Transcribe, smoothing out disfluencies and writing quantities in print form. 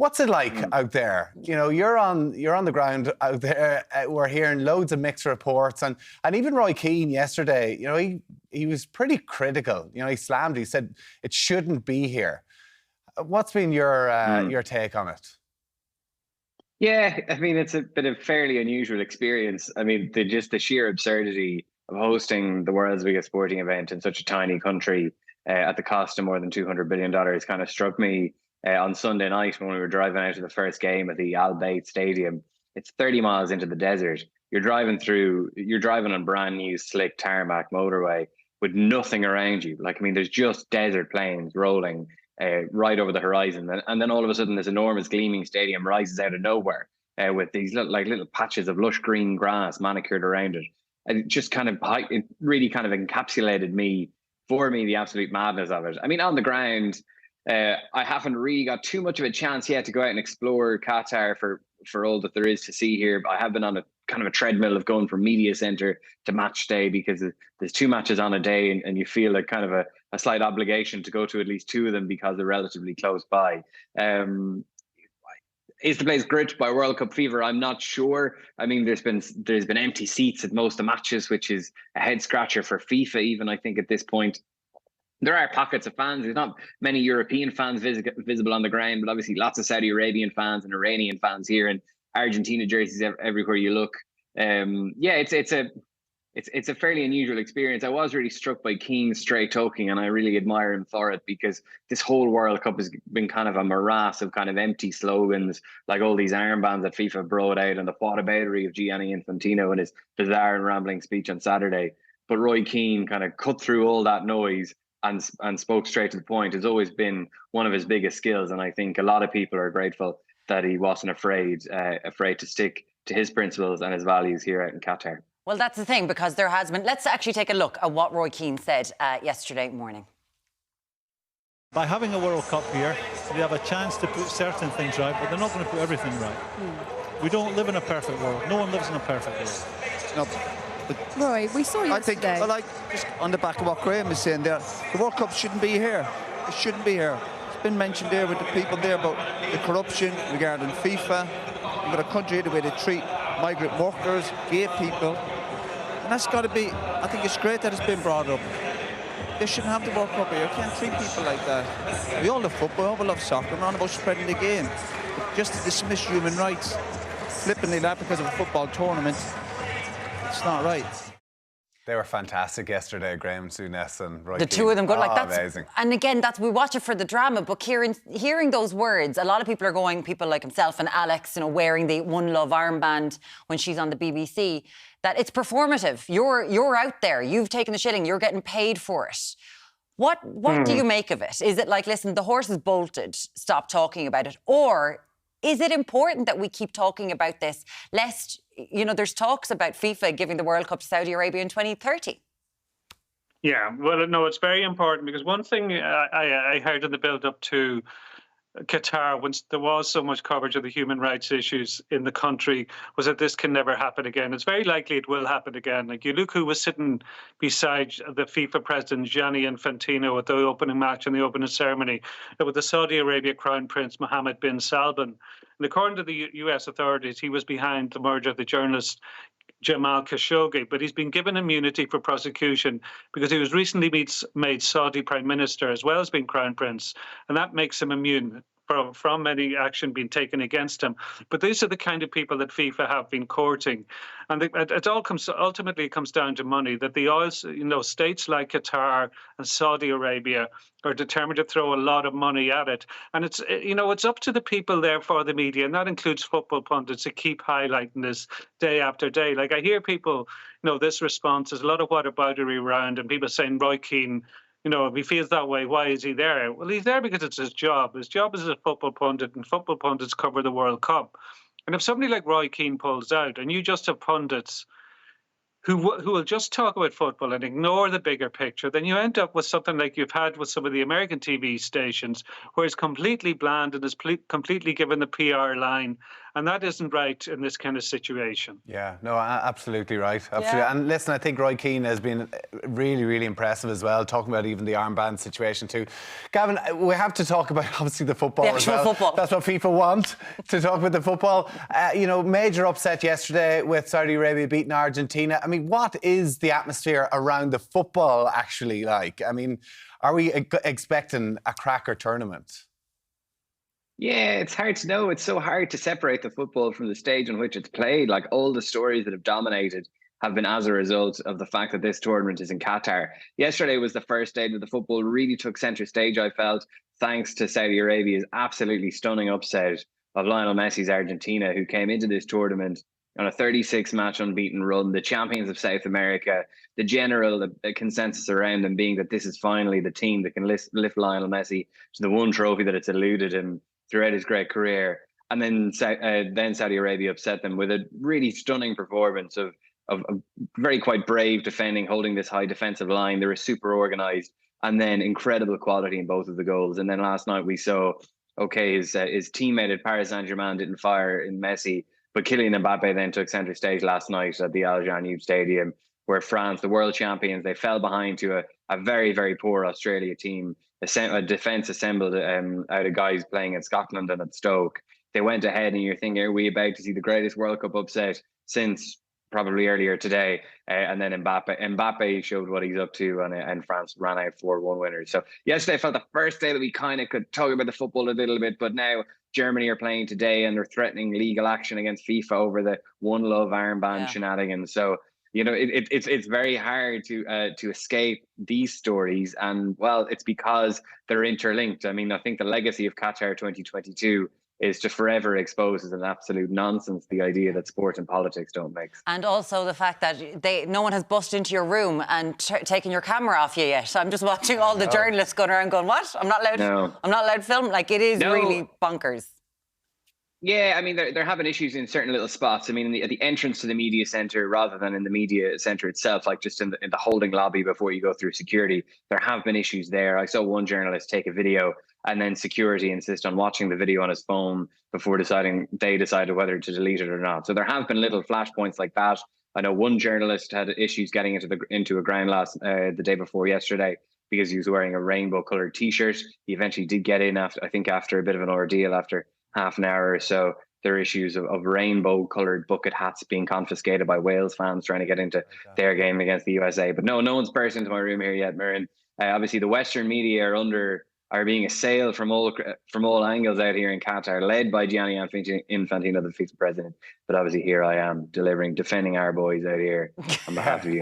What's it like out there? You know, you're on the ground out there. We're hearing loads of mixed reports, and even Roy Keane yesterday. You know, he was pretty critical. You know, he slammed. He said it shouldn't be here. What's been your take on it? Yeah, I mean, it's a bit of fairly unusual experience. I mean, the sheer absurdity of hosting the world's biggest sporting event in such a tiny country at the cost of more than $200 billion kind of struck me on Sunday night when we were driving out to the first game at the Al Bayt Stadium. It's 30 miles into the desert. You're driving on brand new slick tarmac motorway with nothing around you. Like, I mean, there's just desert plains rolling right over the horizon, and then all of a sudden this enormous gleaming stadium rises out of nowhere with these little patches of lush green grass manicured around it. And it just it really kind of encapsulated for me the absolute madness of it. I mean, on the ground, I haven't really got too much of a chance yet to go out and explore Qatar for all that there is to see here. But I have been on a kind of a treadmill of going from media centre to match day, because there's 2 matches on a day, and you feel like kind of a slight obligation to go to at least 2 of them because they're relatively close by. Is the place gripped by World Cup fever? I'm not sure. I mean, there's been empty seats at most of the matches, which is a head scratcher for FIFA, even, I think, at this point. There are pockets of fans. There's not many European fans visible on the ground, but obviously lots of Saudi Arabian fans and Iranian fans here, and Argentina jerseys everywhere you look. Yeah, it's a fairly unusual experience. I was really struck by Keane's straight talking, and I really admire him for it, because this whole World Cup has been kind of a morass of kind of empty slogans, like all these armbands that FIFA brought out, and the whataboutery of Gianni Infantino and his bizarre and rambling speech on Saturday. But Roy Keane kind of cut through all that noise and spoke straight to the point. Has always been one of his biggest skills, and I think a lot of people are grateful that he wasn't afraid to stick to his principles and his values here out in Qatar. Well, that's the thing, because there has been... Let's actually take a look at what Roy Keane said yesterday morning. By having a World Cup here, they have a chance to put certain things right, but they're not going to put everything right. We don't live in a perfect world. No one lives in a perfect world. No. Roy, we saw you today. Well, just on the back of what Graham is saying there, the World Cup shouldn't be here. It shouldn't be here. It's been mentioned there with the people there about the corruption regarding FIFA. You've got a country the way they treat migrant workers, gay people, and that's got to be... I think it's great that it's been brought up. They shouldn't have the World Cup here. You can't treat people like that. We all love football, we all love soccer, we're on about spreading the game. But just to dismiss human rights flippantly that because of a football tournament, it's not right. They were fantastic yesterday, Graham Souness and Roy The Keane. two of them good. Like, that's amazing. And again, we watch it for the drama. But Kieran, hearing those words, a lot of people are going, people like himself and Alex, you know, wearing the One Love armband when she's on the BBC, that it's performative. You're out there. You've taken the shilling. You're getting paid for it. What do you make of it? Is it like, listen, the horse is bolted, stop talking about it? Or is it important that we keep talking about this, lest, you know, there's talks about FIFA giving the World Cup to Saudi Arabia in 2030? Yeah, well, no, it's very important, because one thing I heard in the build-up to Qatar, when there was so much coverage of the human rights issues in the country, was that this can never happen again. It's very likely it will happen again. Like, you look who was sitting beside the FIFA president, Gianni Infantino, at the opening match and the opening ceremony, with the Saudi Arabia Crown Prince Mohammed bin Salman. And according to the US authorities, he was behind the murder of the journalist Jamal Khashoggi, but he's been given immunity for prosecution because he was recently made Saudi Prime Minister as well as being Crown Prince, and that makes him immune from any action being taken against him. But these are the kind of people that FIFA have been courting, and it all ultimately comes down to money. That the oil, states like Qatar and Saudi Arabia are determined to throw a lot of money at it, and it's up to the people there for the media, and that includes football pundits, to keep highlighting this day after day. Like, I hear people, this response is a lot of whataboutery around, and people saying Roy Keane, if he feels that way, why is he there? Well, he's there because it's his job. His job is a football pundit, and football pundits cover the World Cup. And if somebody like Roy Keane pulls out, and you just have pundits who will just talk about football and ignore the bigger picture, then you end up with something like you've had with some of the American TV stations, where it's completely bland and is completely given the PR line And that isn't right in this kind of situation. Yeah, no, absolutely right. Absolutely. Yeah. And listen, I think Roy Keane has been really, really impressive as well, talking about even the armband situation too. Gavin, we have to talk about obviously the football as well. Football. That's what FIFA want, to talk about the football. You know, major upset yesterday with Saudi Arabia beating Argentina. I mean, what is the atmosphere around the football actually like? I mean, are we expecting a cracker tournament? Yeah, it's hard to know. It's so hard to separate the football from the stage on which it's played. Like, all the stories that have dominated have been as a result of the fact that this tournament is in Qatar. Yesterday was the first day that the football really took centre stage, I felt, thanks to Saudi Arabia's absolutely stunning upset of Lionel Messi's Argentina, who came into this tournament on a 36-match unbeaten run, the champions of South America, the general consensus around them being that this is finally the team that can lift Lionel Messi to the one trophy that it's eluded him throughout his great career. And then Saudi Arabia upset them with a really stunning performance of very quite brave defending, holding this high defensive line. They were super organised, and then incredible quality in both of the goals. And then last night we saw, okay, his teammate at Paris Saint-Germain didn't fire in Messi, but Kylian Mbappe then took centre stage last night at the Al Janoub Stadium, where France, the world champions, they fell behind to a very, very poor Australia team. A defence assembled out of guys playing in Scotland and at Stoke. They went ahead, and you're thinking, are we about to see the greatest World Cup upset since probably earlier today? And then Mbappe showed what he's up to, and France ran out 4-1 winners. So yesterday felt the first day that we kind of could talk about the football a little bit, but now Germany are playing today, and they're threatening legal action against FIFA over the One Love armband shenanigans. So, you know, it's very hard to escape these stories, and well, it's because they're interlinked. I mean, I think the legacy of Qatar 2022 is to forever expose as an absolute nonsense the idea that sport and politics don't mix. And also the fact that no one has busted into your room and taken your camera off you yet. I'm just watching all the journalists going around going, what? I'm not allowed to film? Like, it is really bonkers. Yeah, I mean, they're having issues in certain little spots. I mean, at the entrance to the media centre, rather than in the media centre itself, like just in the holding lobby before you go through security, there have been issues there. I saw one journalist take a video, and then security insist on watching the video on his phone before they decided whether to delete it or not. So there have been little flashpoints like that. I know one journalist had issues getting into a ground the day before yesterday because he was wearing a rainbow-coloured T-shirt. He eventually did get in after a bit of an ordeal after half an hour or so. There are issues of rainbow-coloured bucket hats being confiscated by Wales fans trying to get into their game against the USA. But no one's burst into my room here yet, Muireann. Obviously, the Western media are being assailed from all angles out here in Qatar, led by Gianni Infantino, the FIFA president. But obviously, here I am defending our boys out here on behalf of you.